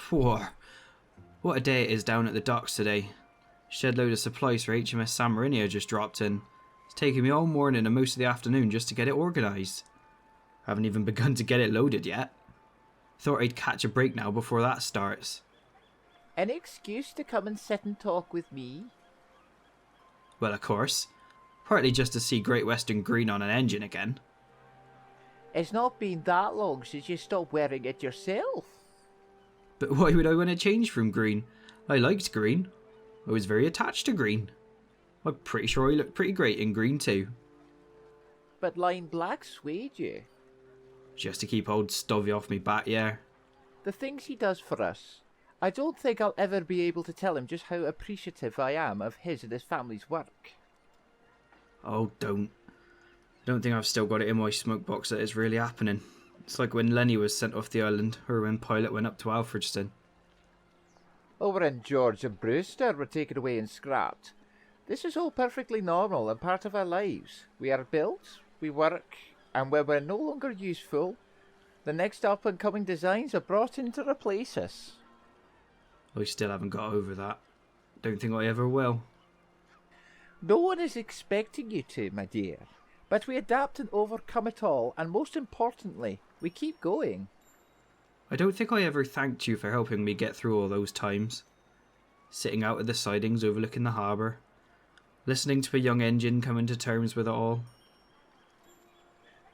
Whoa, what a day it is down at the docks today. Shed load of supplies for HMS San Marino just dropped in. It's taken me all morning and most of the afternoon just to get it organised. Haven't even begun to get it loaded yet. Thought I'd catch a break now before that starts. An excuse to come and sit and talk with me? Well, of course. Partly just to see Great Western green on an engine again. It's not been that long since you stopped wearing it yourself. But why would I want to change from green? I liked green. I was very attached to green. I'm pretty sure I looked pretty great in green too. But lime black swayed you. Just to keep old Stovey off me back, yeah. The things he does for us. I don't think I'll ever be able to tell him just how appreciative I am of his and his family's work. Oh, don't. I don't think I've still got it in my smoke box that it's really happening. It's like when Lenny was sent off the island, or when Pilot went up to Alfredston. Or when George and Brewster were taken away and scrapped. This is all perfectly normal and part of our lives. We are built, we work, and when we're no longer useful, the next up-and-coming designs are brought in to replace us. I still haven't got over that. Don't think I ever will. No one is expecting you to, my dear. But we adapt and overcome it all, and most importantly, we keep going. I don't think I ever thanked you for helping me get through all those times. Sitting out at the sidings overlooking the harbour. Listening to a young engine coming to terms with it all.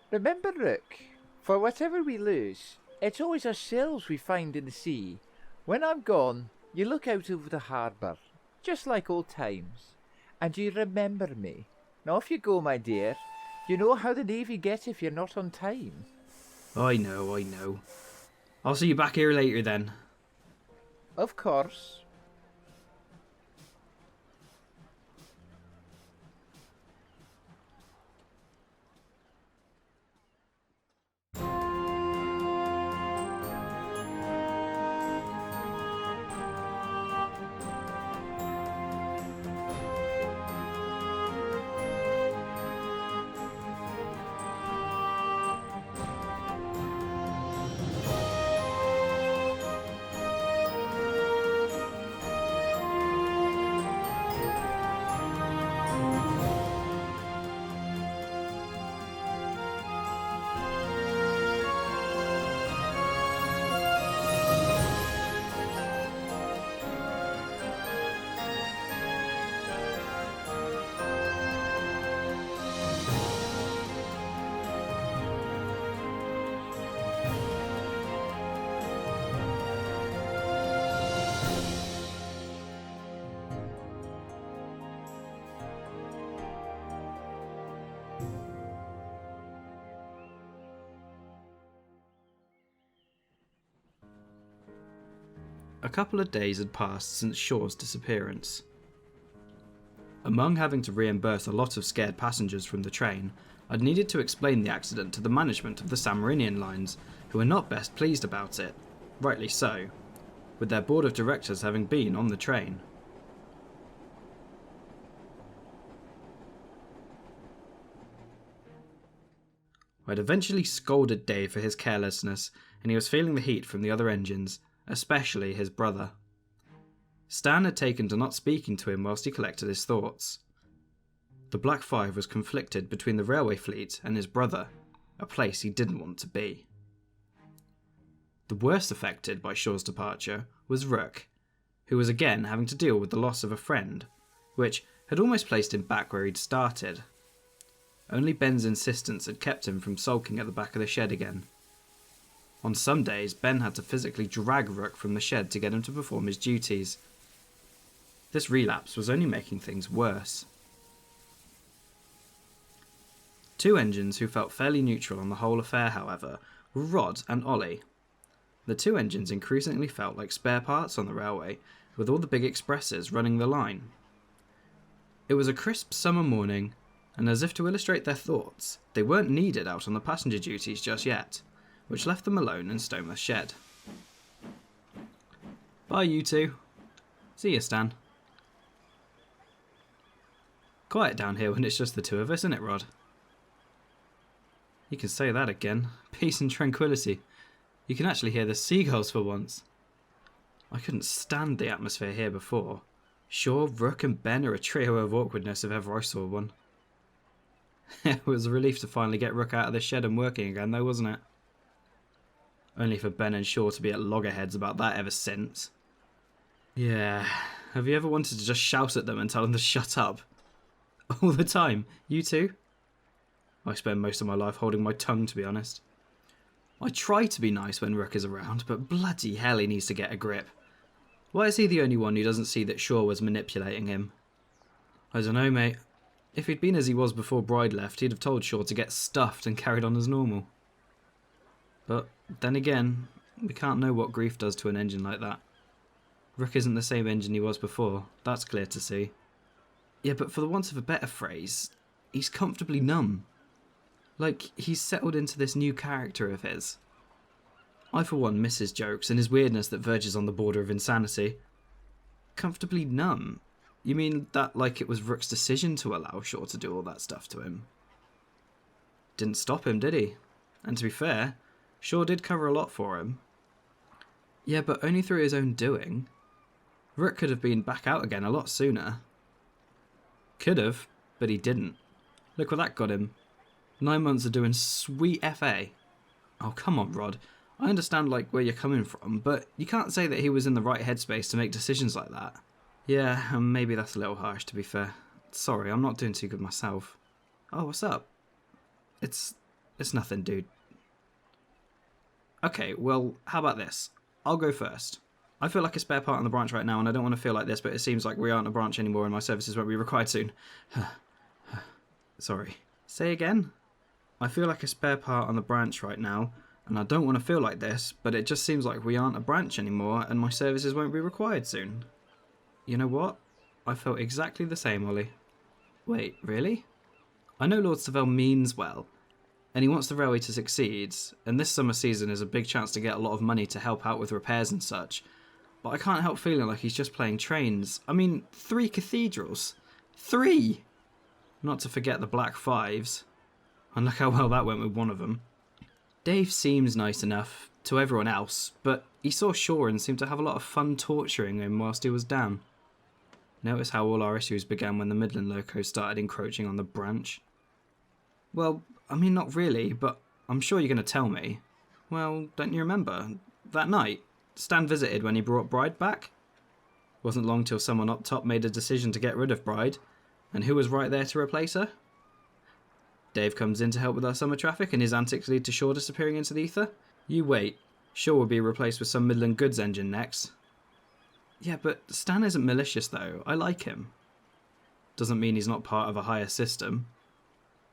Remember, Rook, for whatever we lose, it's always ourselves we find in the sea. When I'm gone, you look out over the harbour, just like old times, and you remember me. Now off you go, my dear. You know how the Navy get if you're not on time. I know. I'll see you back here later then. Of course. A couple of days had passed since Shawe's disappearance. Among having to reimburse a lot of scared passengers from the train, I'd needed to explain the accident to the management of the San Marino lines, who were not best pleased about it, rightly so, with their board of directors having been on the train. I'd eventually scolded Dave for his carelessness, and he was feeling the heat from the other engines, especially his brother. Stan had taken to not speaking to him whilst he collected his thoughts. The Black Five was conflicted between the railway fleet and his brother, a place he didn't want to be. The worst affected by Shawe's departure was Rook, who was again having to deal with the loss of a friend, which had almost placed him back where he'd started. Only Ben's insistence had kept him from sulking at the back of the shed again. On some days, Ben had to physically drag Rook from the shed to get him to perform his duties. This relapse was only making things worse. Two engines who felt fairly neutral on the whole affair, however, were Rod and Ollie. The two engines increasingly felt like spare parts on the railway, with all the big expresses running the line. It was a crisp summer morning, and as if to illustrate their thoughts, they weren't needed out on the passenger duties just yet, which left them alone in Stone's shed. Bye, you two. See ya, Stan. Quiet down here when it's just the two of us, isn't it, Rod? You can say that again. Peace and tranquility. You can actually hear the seagulls for once. I couldn't stand the atmosphere here before. Shawe, Rook and Ben are a trio of awkwardness if ever I saw one. It was a relief to finally get Rook out of the shed and working again though, wasn't it? Only for Ben and Shawe to be at loggerheads about that ever since. Yeah, have you ever wanted to just shout at them and tell them to shut up? All the time, you too? I spend most of my life holding my tongue, to be honest. I try to be nice when Rook is around, but bloody hell he needs to get a grip. Why is he the only one who doesn't see that Shawe was manipulating him? I don't know, mate. If he'd been as he was before Bride left, he'd have told Shawe to get stuffed and carried on as normal. But then again, we can't know what grief does to an engine like that. Rook isn't the same engine he was before, that's clear to see. Yeah, but for the want of a better phrase, he's comfortably numb. Like, he's settled into this new character of his. I, for one, miss his jokes and his weirdness that verges on the border of insanity. Comfortably numb? You mean that like it was Rook's decision to allow Shawe to do all that stuff to him? Didn't stop him, did he? And to be fair, Shawe did cover a lot for him. Yeah, but only through his own doing. Rook could have been back out again a lot sooner. Could have, but he didn't. Look what that got him. 9 months of doing sweet FA. Oh, come on, Rod. I understand like where you're coming from, but you can't say that he was in the right headspace to make decisions like that. Yeah, maybe that's a little harsh, to be fair. Sorry, I'm not doing too good myself. Oh, what's up? It's nothing, dude. Okay, well, how about this? I'll go first. I feel like a spare part on the branch right now, and I don't want to feel like this, but it seems like we aren't a branch anymore and my services won't be required soon. Sorry. Say again? I feel like a spare part on the branch right now, and I don't want to feel like this, but it just seems like we aren't a branch anymore and my services won't be required soon. You know what? I felt exactly the same, Ollie. Wait, really? I know Lord Stovell means well, and he wants the railway to succeed, and this summer season is a big chance to get a lot of money to help out with repairs and such, but I can't help feeling like he's just playing trains. I mean, 3 cathedrals. 3! Not to forget the Black Fives. And look how well that went with one of them. Dave seems nice enough to everyone else, but he saw Shawe and seemed to have a lot of fun torturing him whilst he was down. Notice how all our issues began when the Midland locos started encroaching on the branch? Well, I mean not really, but I'm sure you're going to tell me. Well, don't you remember? That night, Stan visited when he brought Bride back? Wasn't long till someone up top made a decision to get rid of Bride, and who was right there to replace her? Dave comes in to help with our summer traffic and his antics lead to Shawe disappearing into the ether? You wait, Shawe will be replaced with some Midland goods engine next. Yeah, but Stan isn't malicious though, I like him. Doesn't mean he's not part of a higher system.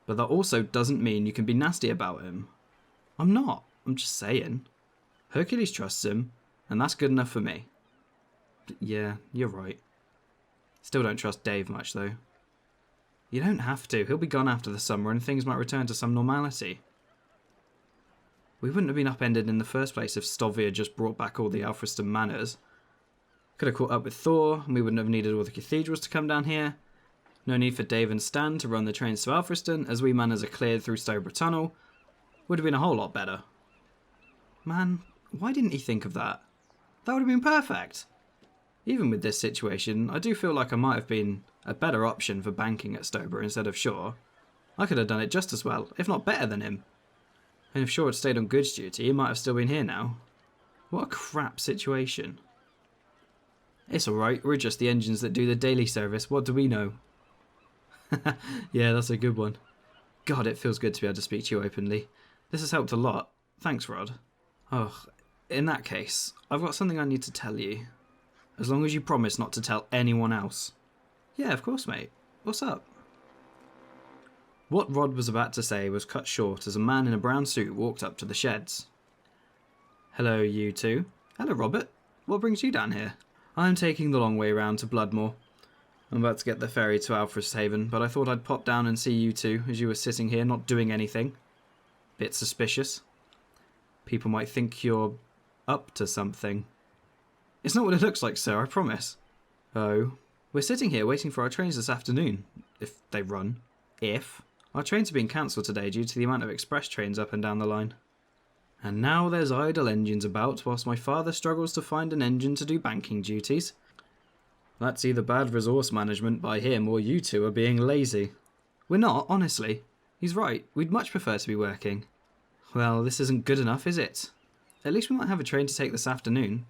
But that also doesn't mean you can be nasty about him. I'm not, I'm just saying. Hercules trusts him, and that's good enough for me. But yeah, you're right. Still don't trust Dave much though. You don't have to, he'll be gone after the summer and things might return to some normality. We wouldn't have been upended in the first place if Stovell had just brought back all the Alfriston manors. Could have caught up with Thor, and we wouldn't have needed all the cathedrals to come down here. No need for Dave and Stan to run the trains to Alfriston as we manors are cleared through Stowborough Tunnel. Would have been a whole lot better. Man, why didn't he think of that? That would have been perfect. Even with this situation, I do feel like I might have been a better option for banking at Stowborough instead of Shawe. I could have done it just as well, if not better than him. And if Shawe had stayed on goods duty, he might have still been here now. What a crap situation. It's alright, we're just the engines that do the daily service, what do we know? Yeah, that's a good one. God, it feels good to be able to speak to you openly. This has helped a lot. Thanks, Rod. Oh, in that case, I've got something I need to tell you. As long as you promise not to tell anyone else. Yeah, of course, mate. What's up? What Rod was about to say was cut short as a man in a brown suit walked up to the sheds. Hello, you two. Hello, Robert. What brings you down here? I'm taking the long way round to Bloodmoor. I'm about to get the ferry to Alfrishaven, but I thought I'd pop down and see you two as you were sitting here not doing anything. Bit suspicious. People might think you're up to something. It's not what it looks like, sir, I promise. Oh. We're sitting here waiting for our trains this afternoon. If they run. If. Our trains are being cancelled today due to the amount of express trains up and down the line. And now there's idle engines about, whilst my father struggles to find an engine to do banking duties. That's either bad resource management by him or you two are being lazy. We're not, honestly. He's right, we'd much prefer to be working. Well, this isn't good enough, is it? At least we might have a train to take this afternoon.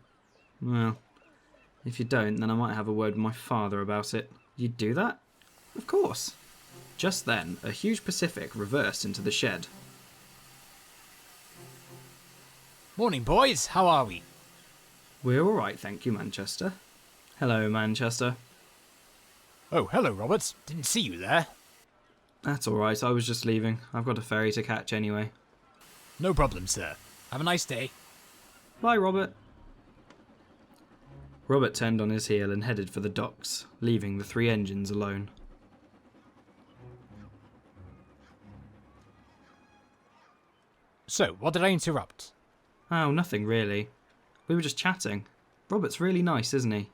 Well, if you don't, then I might have a word with my father about it. You'd do that? Of course. Just then, a huge Pacific reversed into the shed. Morning, boys. How are we? We're alright, thank you, Manchester. Hello, Manchester. Oh, hello, Roberts. Didn't see you there. That's alright, I was just leaving. I've got a ferry to catch anyway. No problem, sir. Have a nice day. Bye, Robert. Robert turned on his heel and headed for the docks, leaving the 3 engines alone. So, what did I interrupt? Oh, nothing really. We were just chatting. Robert's really nice, isn't he?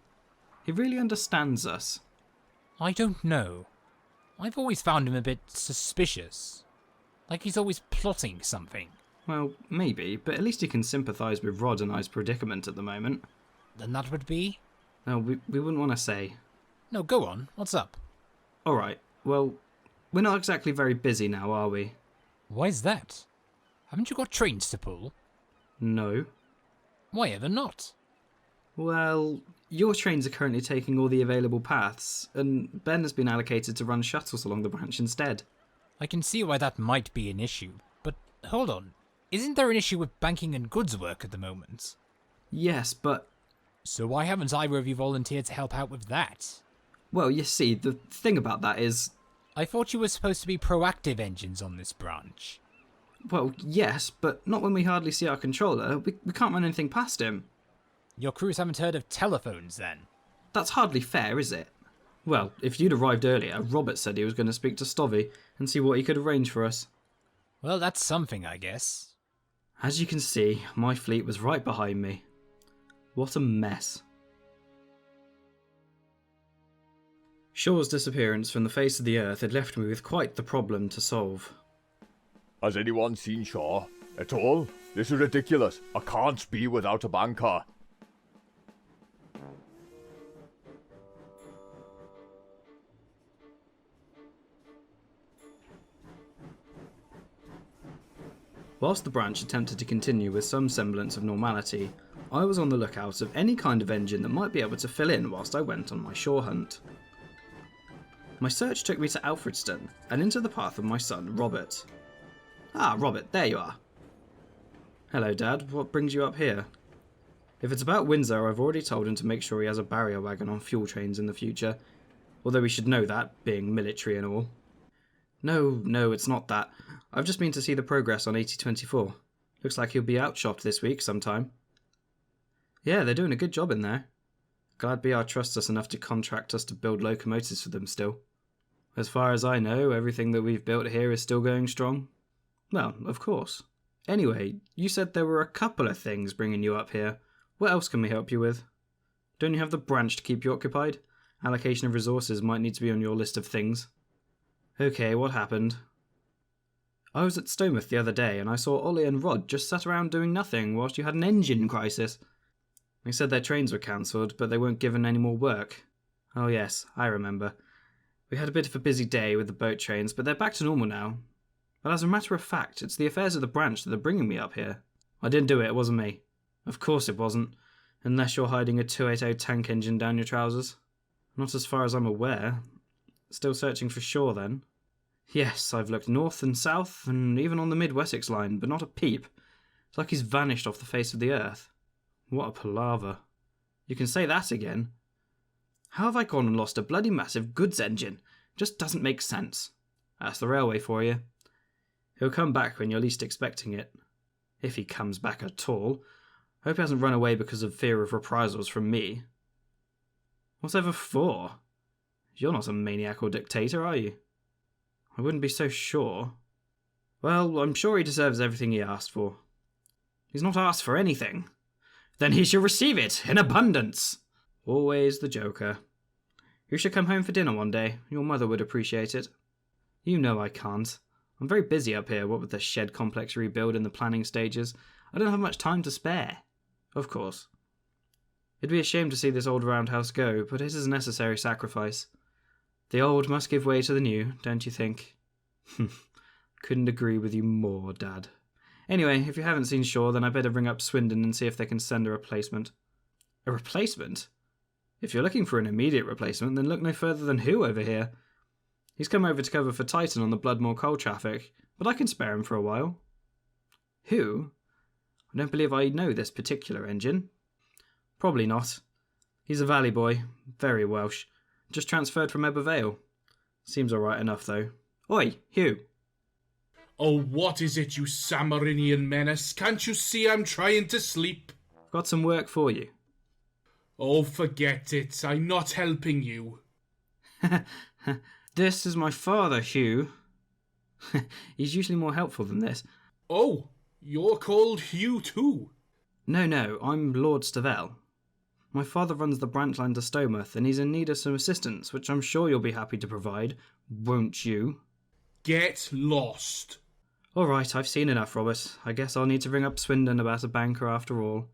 He really understands us. I don't know. I've always found him a bit suspicious. Like he's always plotting something. Well, maybe, but at least he can sympathise with Rod and I's predicament at the moment. Then that would be? No, we wouldn't want to say. No, go on. What's up? Alright, well, we're not exactly very busy now, are we? Why's that? Haven't you got trains to pull? No. Why ever not? Well, your trains are currently taking all the available paths, and Ben has been allocated to run shuttles along the branch instead. I can see why that might be an issue, but hold on. Isn't there an issue with banking and goods work at the moment? Yes, but... So why haven't either of you volunteered to help out with that? Well, you see, the thing about that is... I thought you were supposed to be proactive engines on this branch. Well, yes, but not when we hardly see our controller. We can't run anything past him. Your crews haven't heard of telephones, then? That's hardly fair, is it? Well, if you'd arrived earlier, Robert said he was going to speak to Stovey and see what he could arrange for us. Well, that's something, I guess. As you can see, my fleet was right behind me. What a mess. Shawe's disappearance from the face of the earth had left me with quite the problem to solve. Has anyone seen Shawe? At all? This is ridiculous. I can't be without a banker. Whilst the branch attempted to continue with some semblance of normality, I was on the lookout of any kind of engine that might be able to fill in whilst I went on my shore hunt. My search took me to Alfredston and into the path of my son, Robert. Ah, Robert, there you are. Hello, Dad. What brings you up here? If it's about Windsor, I've already told him to make sure he has a barrier wagon on fuel trains in the future, although he should know that, being military and all. No, it's not that. I've just been to see the progress on 8024. Looks like he'll be outshopped this week sometime. Yeah, they're doing a good job in there. Glad BR trusts us enough to contract us to build locomotives for them still. As far as I know, everything that we've built here is still going strong. Well, of course. Anyway, you said there were a couple of things bringing you up here. What else can we help you with? Don't you have the branch to keep you occupied? Allocation of resources might need to be on your list of things. Okay, what happened? I was at Stomouth the other day and I saw Ollie and Rod just sat around doing nothing whilst you had an engine crisis. They said their trains were cancelled, but they weren't given any more work. Oh yes, I remember. We had a bit of a busy day with the boat trains, but they're back to normal now. But as a matter of fact, it's the affairs of the branch that are bringing me up here. I didn't do it wasn't me. Of course it wasn't, unless you're hiding a 280 tank engine down your trousers. Not as far as I'm aware. Still searching for Shawe then? Yes, I've looked north and south, and even on the mid-Wessex line, but not a peep. It's like he's vanished off the face of the earth. What a palaver. You can say that again. How have I gone and lost a bloody massive goods engine? Just doesn't make sense. That's the railway for you. He'll come back when you're least expecting it. If he comes back at all. Hope he hasn't run away because of fear of reprisals from me. Whatever for? You're not a maniacal dictator, are you? I wouldn't be so sure. Well, I'm sure he deserves everything he asked for. He's not asked for anything. Then he shall receive it in abundance. Always the joker. You should come home for dinner one day. Your mother would appreciate it. You know I can't. I'm very busy up here, what with the shed complex rebuild and the planning stages. I don't have much time to spare. Of course. It'd be a shame to see this old roundhouse go, but it is a necessary sacrifice. The old must give way to the new, don't you think? Couldn't agree with you more, Dad. Anyway, if you haven't seen Shawe, then I better ring up Swindon and see if they can send a replacement. A replacement? If you're looking for an immediate replacement, then look no further than Who over here. He's come over to cover for Titan on the Bloodmore coal traffic, but I can spare him for a while. Who? I don't believe I know this particular engine. Probably not. He's a Valley boy, very Welsh. Just transferred from Ebervale. Seems alright enough, though. Oi, Hugh. Oh, what is it, you Samarinian menace? Can't you see I'm trying to sleep? Got some work for you. Oh, forget it. I'm not helping you. This is my father, Hugh. He's usually more helpful than this. Oh, you're called Hugh too? No, I'm Lord Stovell. My father runs the branch line to Stowmouth, and he's in need of some assistance, which I'm sure you'll be happy to provide, won't you? Get lost. Alright, I've seen enough, Robert. I guess I'll need to ring up Swindon about a banker after all.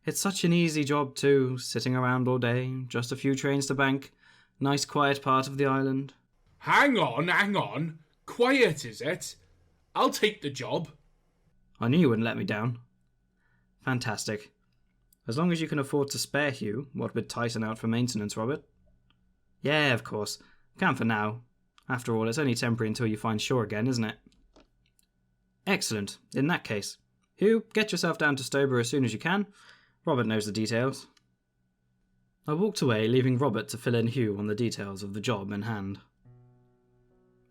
It's such an easy job too, sitting around all day, just a few trains to bank, nice quiet part of the island. Hang on. Quiet, is it? I'll take the job. I knew you wouldn't let me down. Fantastic. As long as you can afford to spare Hugh, what with Tyson out for maintenance, Robert. Yeah, of course. Can for now. After all, it's only temporary until you find Shawe again, isn't it? Excellent. In that case, Hugh, get yourself down to Stober as soon as you can. Robert knows the details. I walked away, leaving Robert to fill in Hugh on the details of the job in hand.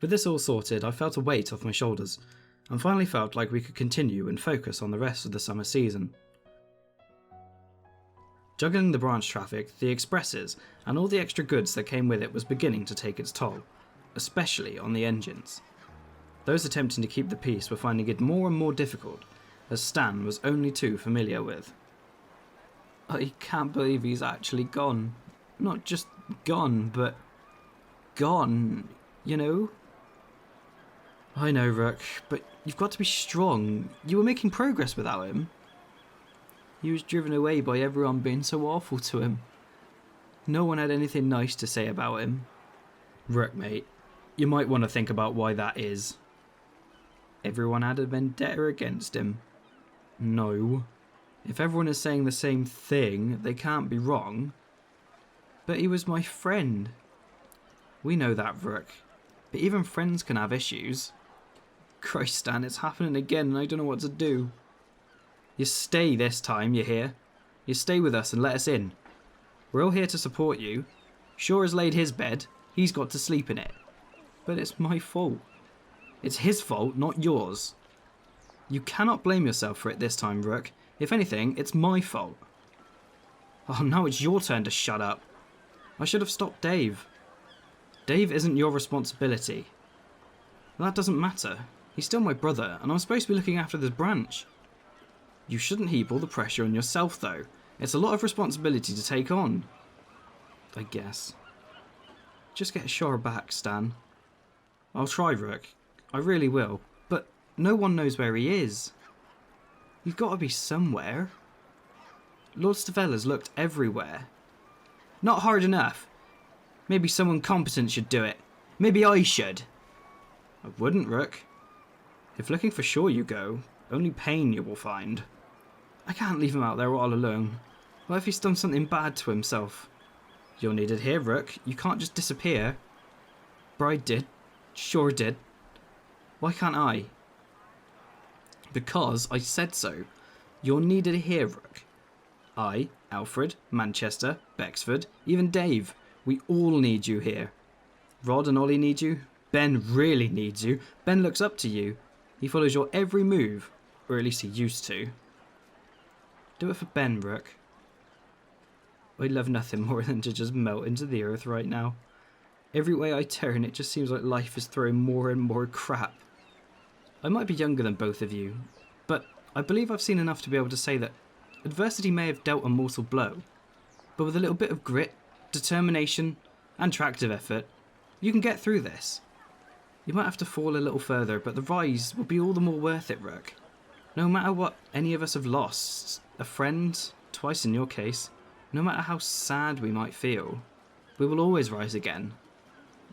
With this all sorted, I felt a weight off my shoulders, and finally felt like we could continue and focus on the rest of the summer season. Juggling the branch traffic, the expresses, and all the extra goods that came with it was beginning to take its toll, especially on the engines. Those attempting to keep the peace were finding it more and more difficult, as Stan was only too familiar with. I can't believe he's actually gone. Not just gone, but gone, you know? I know, Rook, but you've got to be strong. You were making progress without him. He was driven away by everyone being so awful to him. No one had anything nice to say about him. Rook, mate, you might want to think about why that is. Everyone had a vendetta against him. No. If everyone is saying the same thing, they can't be wrong. But he was my friend. We know that, Rook. But even friends can have issues. Christ, Stan, it's happening again and I don't know what to do. You stay this time, you hear? You stay with us and let us in. We're all here to support you. Shawe has laid his bed. He's got to sleep in it. But it's my fault. It's his fault, not yours. You cannot blame yourself for it this time, Rook. If anything, it's my fault. Oh, now it's your turn to shut up. I should have stopped Dave. Dave isn't your responsibility. That doesn't matter. He's still my brother, and I'm supposed to be looking after this branch. You shouldn't heap all the pressure on yourself, though. It's a lot of responsibility to take on. I guess. Just get Shawe back, Stan. I'll try, Rook. I really will. But no one knows where he is. You've got to be somewhere. Lord Stovell has looked everywhere. Not hard enough. Maybe someone competent should do it. Maybe I should. I wouldn't, Rook. If looking for Shawe you go, only pain you will find. I can't leave him out there all alone. What if he's done something bad to himself? You're needed here, Rook. You can't just disappear. Bride did. Shawe did. Why can't I? Because I said so. You're needed here, Rook. I, Alfred, Manchester, Bexford, even Dave. We all need you here. Rod and Ollie need you. Ben really needs you. Ben looks up to you. He follows your every move. Or at least he used to. Do it for Ben, Rook. I'd love nothing more than to just melt into the earth right now. Every way I turn, it just seems like life is throwing more and more crap. I might be younger than both of you, but I believe I've seen enough to be able to say that adversity may have dealt a mortal blow, but with a little bit of grit, determination, and tractive effort, you can get through this. You might have to fall a little further, but the rise will be all the more worth it, Rook. No matter what any of us have lost, a friend, twice in your case, no matter how sad we might feel, we will always rise again.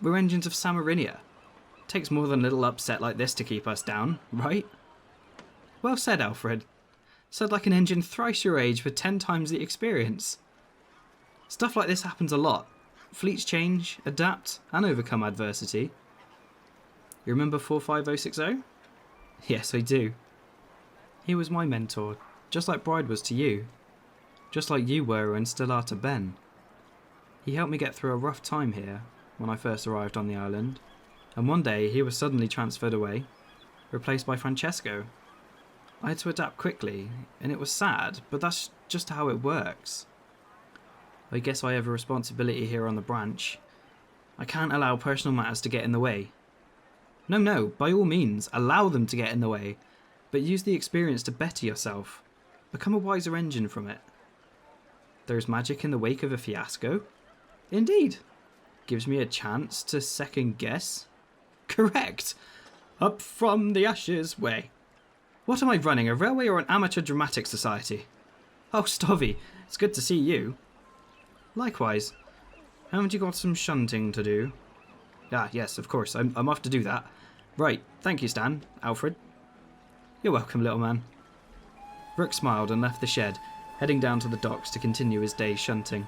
We're engines of Samarinia. Takes more than a little upset like this to keep us down, right? Well said, Alfred. Said like an engine thrice your age with 10 times the experience. Stuff like this happens a lot. Fleets change, adapt, and overcome adversity. You remember 45060? Yes, I do. He was my mentor, just like Bride was to you. Just like you were and still are to Ben. He helped me get through a rough time here when I first arrived on the island, and one day he was suddenly transferred away, replaced by Francesco. I had to adapt quickly, and it was sad, but that's just how it works. I guess I have a responsibility here on the branch. I can't allow personal matters to get in the way. No, by all means, allow them to get in the way, but use the experience to better yourself. Become a wiser engine from it. There's magic in the wake of a fiasco? Indeed. Gives me a chance to second guess? Correct. Up from the ashes way. What am I running, a railway or an amateur dramatic society? Oh, Stovey, it's good to see you. Likewise. Haven't you got some shunting to do? Ah, yes, of course, I'm off to do that. Right, thank you, Stan. Alfred. You're welcome, little man. Rook smiled and left the shed, heading down to the docks to continue his day's shunting.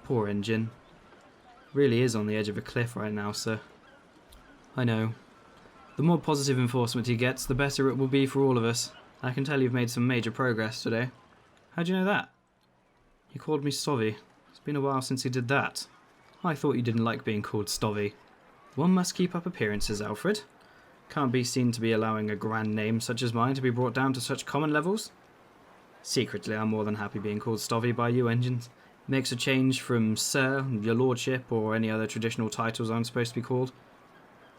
Poor engine. Really is on the edge of a cliff right now, sir. I know. The more positive enforcement he gets, the better it will be for all of us. I can tell you've made some major progress today. How'd you know that? He called me Stovey. It's been a while since he did that. I thought you didn't like being called Stovey. One must keep up appearances, Alfred. Can't be seen to be allowing a grand name such as mine to be brought down to such common levels. Secretly, I'm more than happy being called Stovey by you engines. Makes a change from Sir, Your Lordship, or any other traditional titles I'm supposed to be called.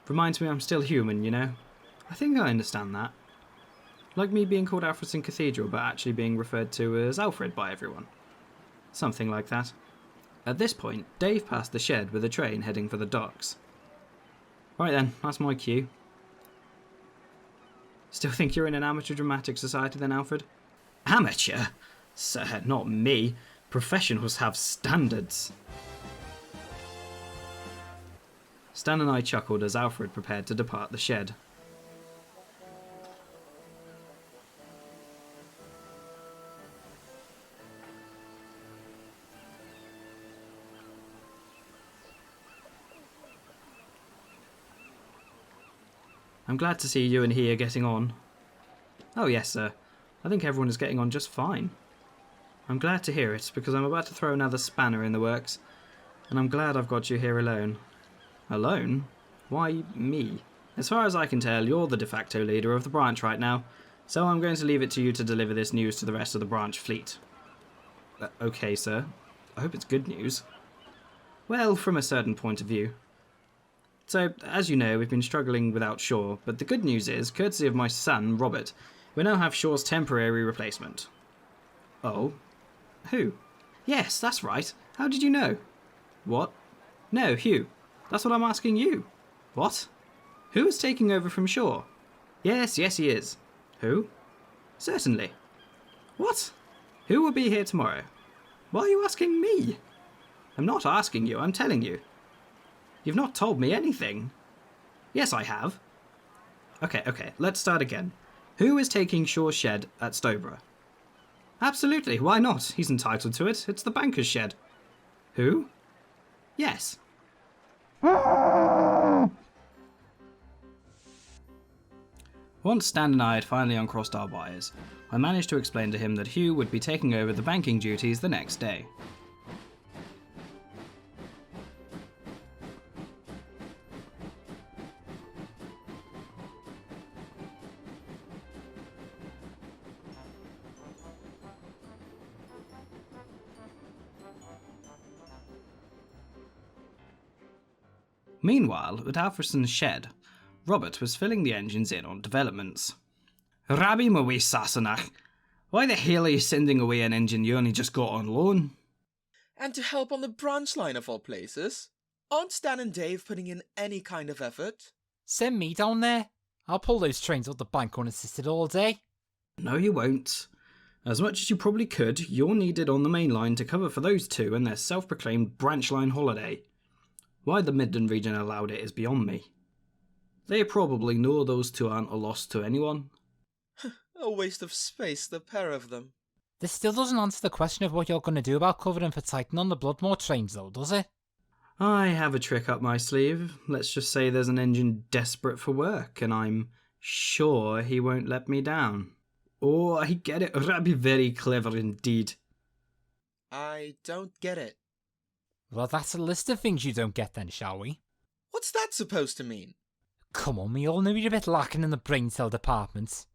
Reminds me I'm still human, you know. I think I understand that. Like me being called Alfredson Cathedral, but actually being referred to as Alfred by everyone. Something like that. At this point, Dave passed the shed with a train heading for the docks. Right then, that's my cue. Still think you're in an amateur dramatic society then, Alfred? Amateur? Sir, not me. Professionals have standards. Stan and I chuckled as Alfred prepared to depart the shed. I'm glad to see you and he are getting on. Oh yes, sir. I think everyone is getting on just fine. I'm glad to hear it, because I'm about to throw another spanner in the works, and I'm glad I've got you here alone. Alone? Why me? As far as I can tell, you're the de facto leader of the branch right now, so I'm going to leave it to you to deliver this news to the rest of the branch fleet. Okay, sir. I hope it's good news. Well, from a certain point of view. So, as you know, we've been struggling without Shawe, but the good news is, courtesy of my son, Robert, we now have Shawe's temporary replacement. Oh? Who? Yes, that's right. How did you know? What? No, Hugh. That's what I'm asking you. What? Who is taking over from Shawe? Yes, he is. Who? Certainly. What? Who will be here tomorrow? Why are you asking me? I'm not asking you, I'm telling you. You've not told me anything. Yes, I have. Okay, let's start again. Who is taking Shawe's shed at Stowborough? Absolutely, why not? He's entitled to it. It's the banker's shed. Who? Yes. Once Stan and I had finally uncrossed our wires, I managed to explain to him that Hugh would be taking over the banking duties the next day. Meanwhile, at Alfredson's shed, Robert was filling the engines in on developments. Rabbi Mawi Sassenach, why the hell are you sending away an engine you only just got on loan? And to help on the branch line of all places? Aren't Stan and Dave putting in any kind of effort? Send me down there. I'll pull those trains off the bank unassisted all day. No, you won't. As much as you probably could, you're needed on the main line to cover for those two and their self-proclaimed branch line holiday. Why the Midland region allowed it is beyond me. They probably know those two aren't a loss to anyone. A waste of space, the pair of them. This still doesn't answer the question of what you're going to do about covering for Titan on the Bloodmore trains though, does it? I have a trick up my sleeve. Let's just say there's an engine desperate for work, and I'm sure he won't let me down. Oh, I get it. That'd be very clever indeed. I don't get it. Well, that's a list of things you don't get then, shall we? What's that supposed to mean? Come on, we all know you're a bit lacking in the brain cell department.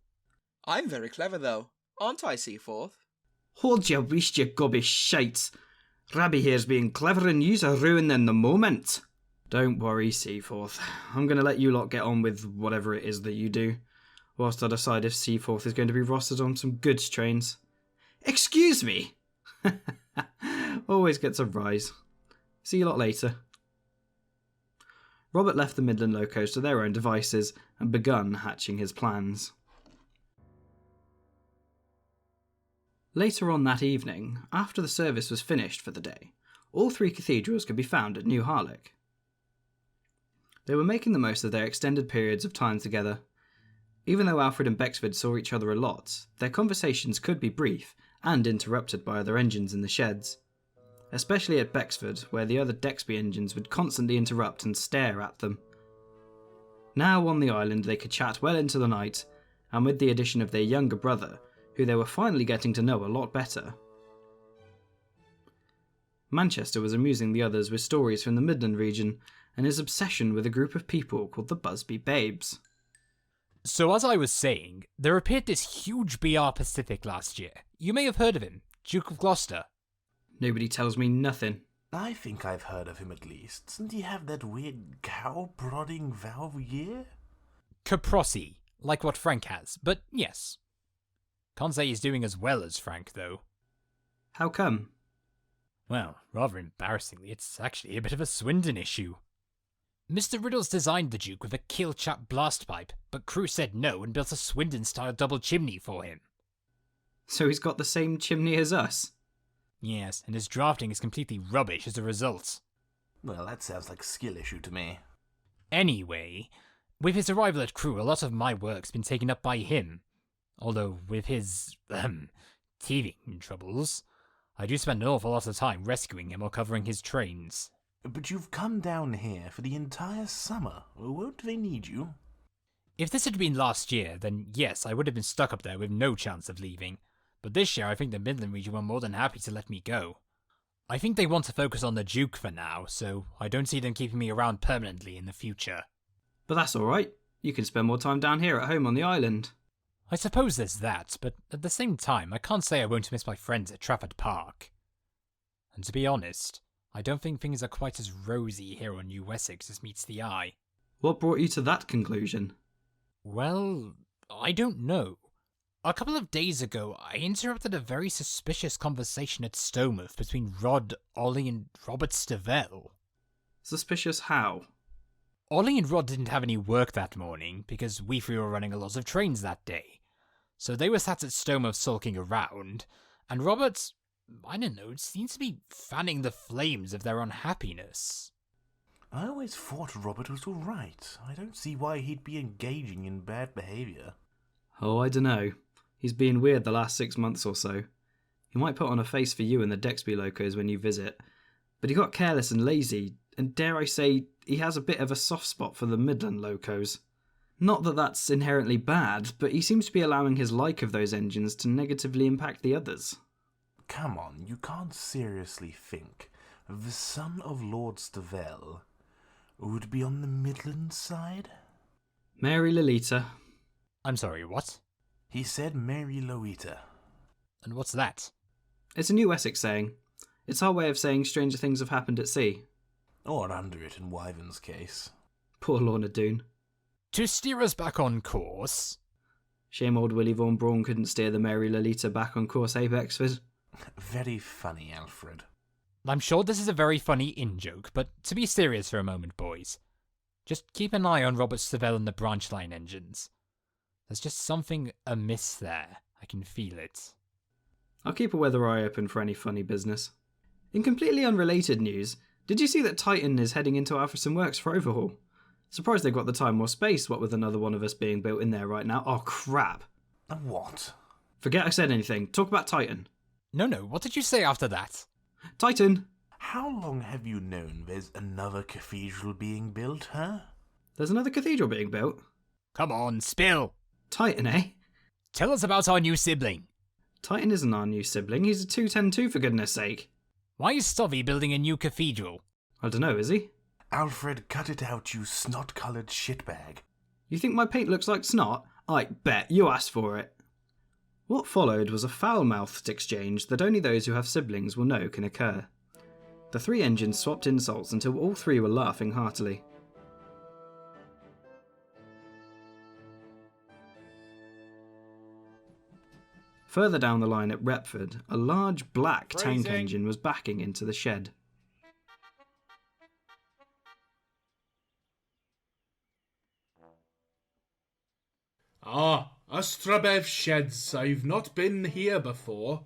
I'm very clever, though. Aren't I, Seaforth? Hold your waist, you gobbish shites. Rabbi here's being clever and yous are ruining the moment. Don't worry, Seaforth. I'm going to let you lot get on with whatever it is that you do, whilst I decide if Seaforth is going to be rostered on some goods trains. Excuse me! Always gets a rise. See you lot later. Robert left the Midland locos to their own devices and begun hatching his plans. Later on that evening, after the service was finished for the day, all three cathedrals could be found at New Harlech. They were making the most of their extended periods of time together. Even though Alfred and Bexford saw each other a lot, their conversations could be brief and interrupted by other engines in the sheds. Especially at Bexford, where the other Dexby engines would constantly interrupt and stare at them. Now on the island they could chat well into the night, and with the addition of their younger brother, who they were finally getting to know a lot better. Manchester was amusing the others with stories from the Midland region and his obsession with a group of people called the Busby Babes. So as I was saying, there appeared this huge BR Pacific last year. You may have heard of him, Duke of Gloucester. Nobody tells me nothing. I think I've heard of him at least. Doesn't he have that weird cow-prodding valve gear? Caprossi, like what Frank has, but yes. Can't say he's doing as well as Frank, though. How come? Well, rather embarrassingly, it's actually a bit of a Swindon issue. Mr. Riddles designed the Duke with a kill-chap blast pipe, but crew said no and built a Swindon-style double chimney for him. So he's got the same chimney as us? Yes, and his drafting is completely rubbish as a result. Well, that sounds like a skill issue to me. Anyway, with his arrival at crew, a lot of my work's been taken up by him. Although, with his, teething troubles, I do spend an awful lot of time rescuing him or covering his trains. But you've come down here for the entire summer. Won't they need you? If this had been last year, then yes, I would have been stuck up there with no chance of leaving. But this year I think the Midland region were more than happy to let me go. I think they want to focus on the Duke for now, so I don't see them keeping me around permanently in the future. But that's alright. You can spend more time down here at home on the island. I suppose there's that, but at the same time, I can't say I won't miss my friends at Trafford Park. And to be honest, I don't think things are quite as rosy here on New Wessex as meets the eye. What brought you to that conclusion? Well, I don't know. A couple of days ago, I interrupted a very suspicious conversation at Stowmouth between Rod, Ollie and Robert Stovell. Suspicious how? Ollie and Rod didn't have any work that morning because we three were running a lot of trains that day. So they were sat at Stowmouth sulking around, and Robert, I don't know, seems to be fanning the flames of their unhappiness. I always thought Robert was alright. I don't see why he'd be engaging in bad behaviour. Oh, I dunno. He's been weird the last 6 months or so. He might put on a face for you and the Dexby locos when you visit, but he got careless and lazy, and dare I say, he has a bit of a soft spot for the Midland locos. Not that that's inherently bad, but he seems to be allowing his like of those engines to negatively impact the others. Come on, you can't seriously think the son of Lord Stovell would be on the Midland side? Mary Lolita. I'm sorry, what? He said Mary Lolita. And what's that? It's a New Wessex saying. It's our way of saying stranger things have happened at sea. Or under it in Wyvern's case. Poor Lorna Doone. To steer us back on course. Shame old Willie Vaughan Braun couldn't steer the Mary Lolita back on course, eh, Bexford? Very funny, Alfred. I'm sure this is a very funny in-joke, but to be serious for a moment, boys. Just keep an eye on Robert Stovell and the branch line engines. There's just something amiss there. I can feel it. I'll keep a weather eye open for any funny business. In completely unrelated news, did you see that Titan is heading into Alfredson Works for overhaul? Surprised they've got the time or space, what with another one of us being built in there right now. Oh crap. What? Forget I said anything. Talk about Titan. No, what did you say after that? Titan! How long have you known there's another cathedral being built, huh? There's another cathedral being built? Come on, spill! Titan, eh? Tell us about our new sibling. Titan isn't our new sibling, he's a 210-2 for goodness sake. Why is Stovey building a new cathedral? I dunno, is he? Alfred, cut it out, you snot-coloured shitbag. You think my paint looks like snot? I bet, you asked for it. What followed was a foul-mouthed exchange that only those who have siblings will know can occur. The three engines swapped insults until all three were laughing heartily. Further down the line at Retford, a large black tank engine was backing into the shed. Ah, Astrabev Sheds. I've not been here before.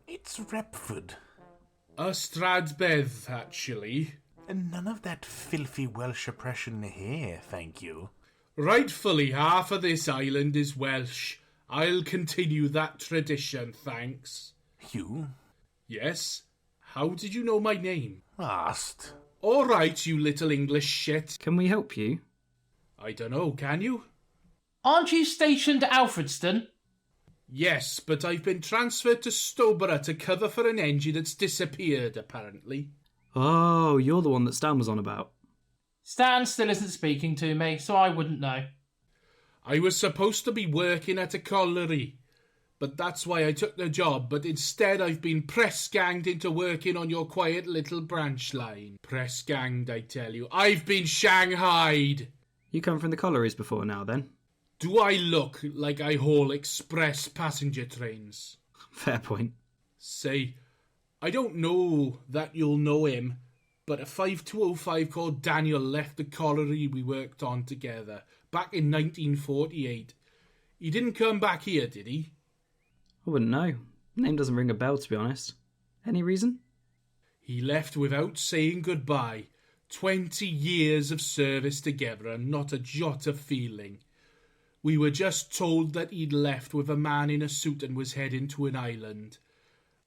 It's Repford. Stradbeth, actually. And none of that filthy Welsh oppression here, thank you. Rightfully, half of this island is Welsh. I'll continue that tradition, thanks. You? Yes? How did you know my name? Asked. All right, you little English shit. Can we help you? I dunno, can you? Aren't you stationed at Alfredston? Yes, but I've been transferred to Stowborough to cover for an engine that's disappeared, apparently. Oh, you're the one that Stan was on about. Stan still isn't speaking to me, so I wouldn't know. I was supposed to be working at a colliery, but that's why I took the job, but instead I've been press-ganged into working on your quiet little branch line. Press-ganged, I tell you. I've been shanghaied! You come from the collieries before now, then? Do I look like I haul express passenger trains? Fair point. Say, I don't know that you'll know him, but a 5205 called Daniel left the colliery we worked on together back in 1948. He didn't come back here, did he? I wouldn't know. Name doesn't ring a bell, to be honest. Any reason? He left without saying goodbye. 20 years of service together and not a jot of feeling. We were just told that he'd left with a man in a suit and was heading to an island.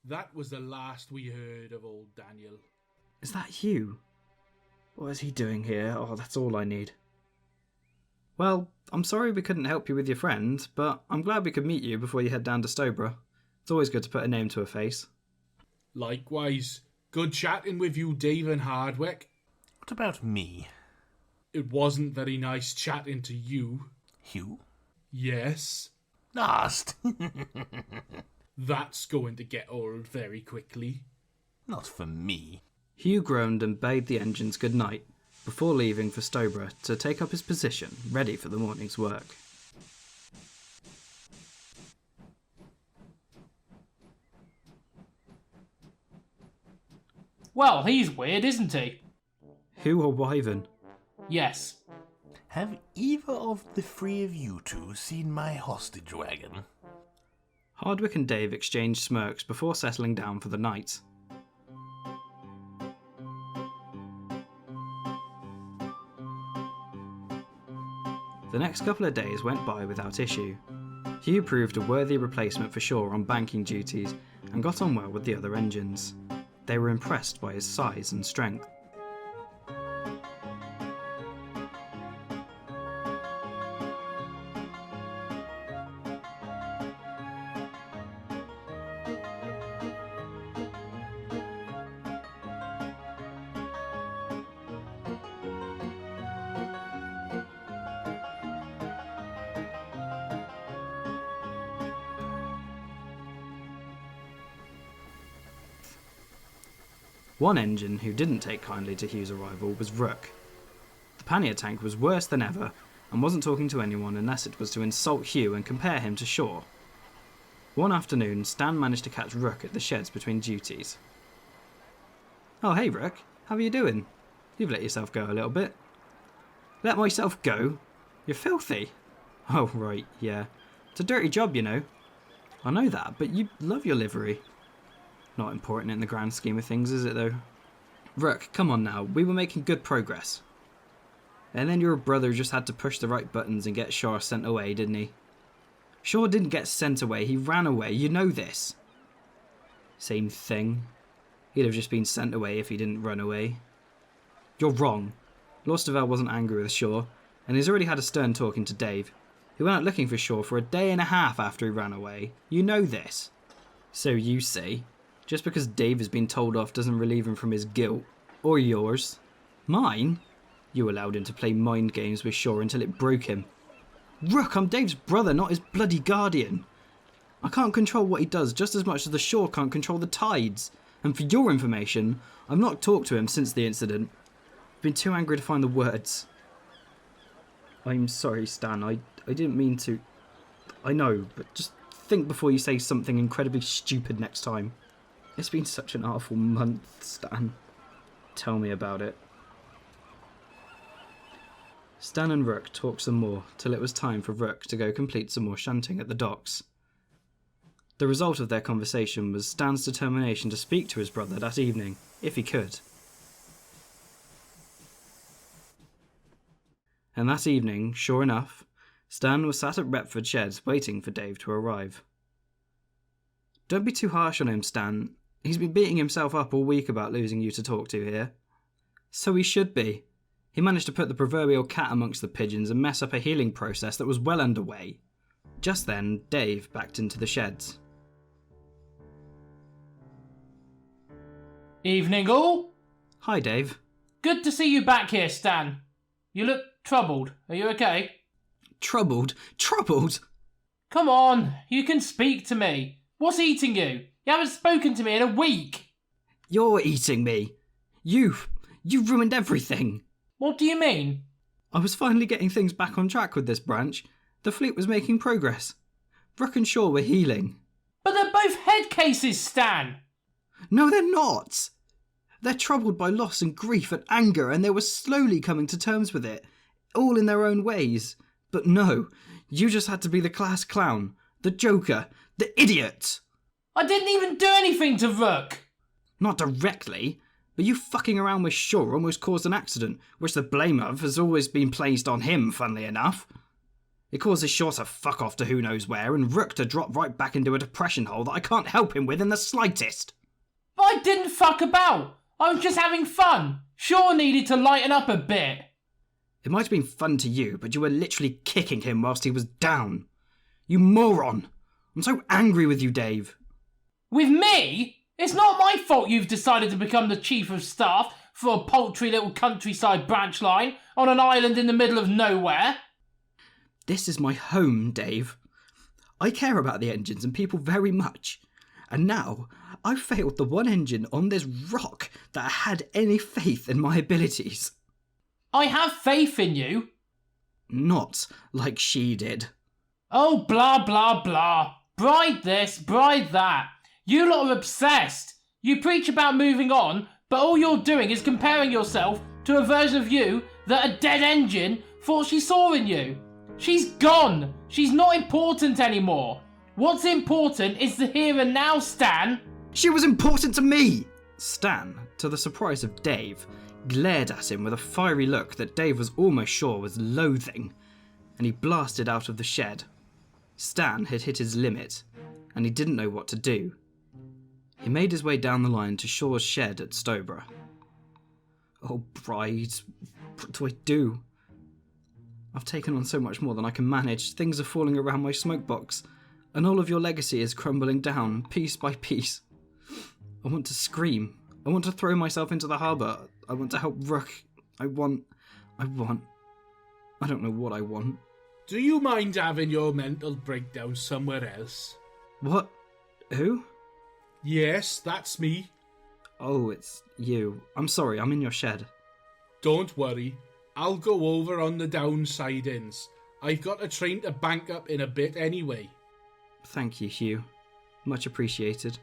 That was the last we heard of old Daniel. Is that Hugh? What is he doing here? Oh, that's all I need. Well, I'm sorry we couldn't help you with your friend, but I'm glad we could meet you before you head down to Stowborough. It's always good to put a name to a face. Likewise. Good chatting with you, Dave and Hardwick. What about me? It wasn't very nice chatting to you. Hugh? Yes. Asked. That's going to get old very quickly. Not for me. Hugh groaned and bade the engines good night before leaving for Stowborough to take up his position, ready for the morning's work. Well, he's weird, isn't he? Who or Wyvern? Yes. Have either of the three of you two seen my hostage wagon? Hardwick and Dave exchanged smirks before settling down for the night. The next couple of days went by without issue. Hugh proved a worthy replacement for Shawe on banking duties and got on well with the other engines. They were impressed by his size and strength. One engine who didn't take kindly to Hugh's arrival was Rook. The pannier tank was worse than ever and wasn't talking to anyone unless it was to insult Hugh and compare him to Shawe. One afternoon, Stan managed to catch Rook at the sheds between duties. "Oh hey Rook, how are you doing? You've let yourself go a little bit. Let myself go? You're filthy. Oh, right, yeah. It's a dirty job, you know. I know that, but you love your livery. Not important in the grand scheme of things, is it, though? Rook, come on now. We were making good progress. And then your brother just had to push the right buttons and get Shawe sent away, didn't he? Shawe didn't get sent away. He ran away. You know this. Same thing. He'd have just been sent away if he didn't run away. You're wrong. Lord Stovell wasn't angry with Shawe, and he's already had a stern talking to Dave. He went out looking for Shawe for a day and a half after he ran away. You know this. So you say. Just because Dave has been told off doesn't relieve him from his guilt. Or yours. Mine? You allowed him to play mind games with Shawe until it broke him. Rook, I'm Dave's brother, not his bloody guardian. I can't control what he does just as much as the Shawe can't control the tides. And for your information, I've not talked to him since the incident. I've been too angry to find the words. I'm sorry, Stan. I didn't mean to. I know, but just think before you say something incredibly stupid next time. It's been such an awful month, Stan. Tell me about it. Stan and Rook talked some more, till it was time for Rook to go complete some more shunting at the docks. The result of their conversation was Stan's determination to speak to his brother that evening, if he could. And that evening, sure enough, Stan was sat at Retford Sheds waiting for Dave to arrive. Don't be too harsh on him, Stan. He's been beating himself up all week about losing you to talk to here. So he should be. He managed to put the proverbial cat amongst the pigeons and mess up a healing process that was well underway. Just then, Dave backed into the sheds. Evening all. Hi, Dave. Good to see you back here, Stan. You look troubled. Are you okay? Troubled? Troubled? Come on, you can speak to me. What's eating you? You haven't spoken to me in a week. You're eating me. You've ruined everything. What do you mean? I was finally getting things back on track with this branch. The fleet was making progress. Rook and Shawe were healing. But they're both head cases, Stan. No, they're not. They're troubled by loss and grief and anger, and they were slowly coming to terms with it, all in their own ways. But no, you just had to be the class clown, the joker, the idiot. I didn't even do anything to Rook. Not directly, but you fucking around with Shawe almost caused an accident, which the blame of has always been placed on him, funnily enough. It causes Shawe to fuck off to who knows where, and Rook to drop right back into a depression hole that I can't help him with in the slightest. But I didn't fuck about. I was just having fun. Shawe needed to lighten up a bit. It might have been fun to you, but you were literally kicking him whilst he was down. You moron. I'm so angry with you, Dave. With me? It's not my fault you've decided to become the chief of staff for a paltry little countryside branch line on an island in the middle of nowhere. This is my home, Dave. I care about the engines and people very much. And now, I've failed the one engine on this rock that had any faith in my abilities. I have faith in you. Not like she did. Oh, blah, blah, blah. Bride this, bride that. You lot are obsessed. You preach about moving on, but all you're doing is comparing yourself to a version of you that a dead engine thought she saw in you. She's gone. She's not important anymore. What's important is the here and now, Stan. She was important to me! Stan, to the surprise of Dave, glared at him with a fiery look that Dave was almost sure was loathing, and he blasted out of the shed. Stan had hit his limit, and he didn't know what to do. He made his way down the line to Shawe's shed at Stowborough. Oh, bride, what do I do? I've taken on so much more than I can manage. Things are falling around my smoke box, and all of your legacy is crumbling down, piece by piece. I want to scream. I want to throw myself into the harbour. I want to help Rook. I want. I don't know what I want. Do you mind having your mental breakdown somewhere else? What? Who? Yes, that's me. Oh, it's you. I'm sorry, I'm in your shed. Don't worry. I'll go over on the downsidings. I've got a train to bank up in a bit anyway. Thank you, Hugh. Much appreciated.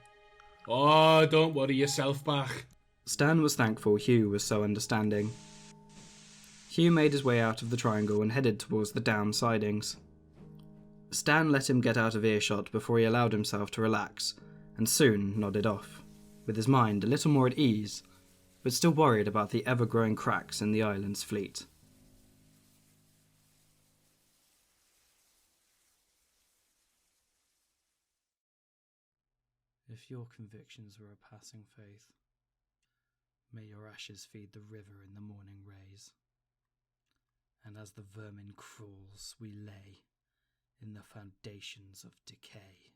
Oh, don't worry yourself back. Stan was thankful Hugh was so understanding. Hugh made his way out of the triangle and headed towards the down sidings. Stan let him get out of earshot before he allowed himself to relax, and soon nodded off, with his mind a little more at ease, but still worried about the ever-growing cracks in the island's fleet. If your convictions were a passing faith, may your ashes feed the river in the morning rays. And as the vermin crawls, we lay in the foundations of decay.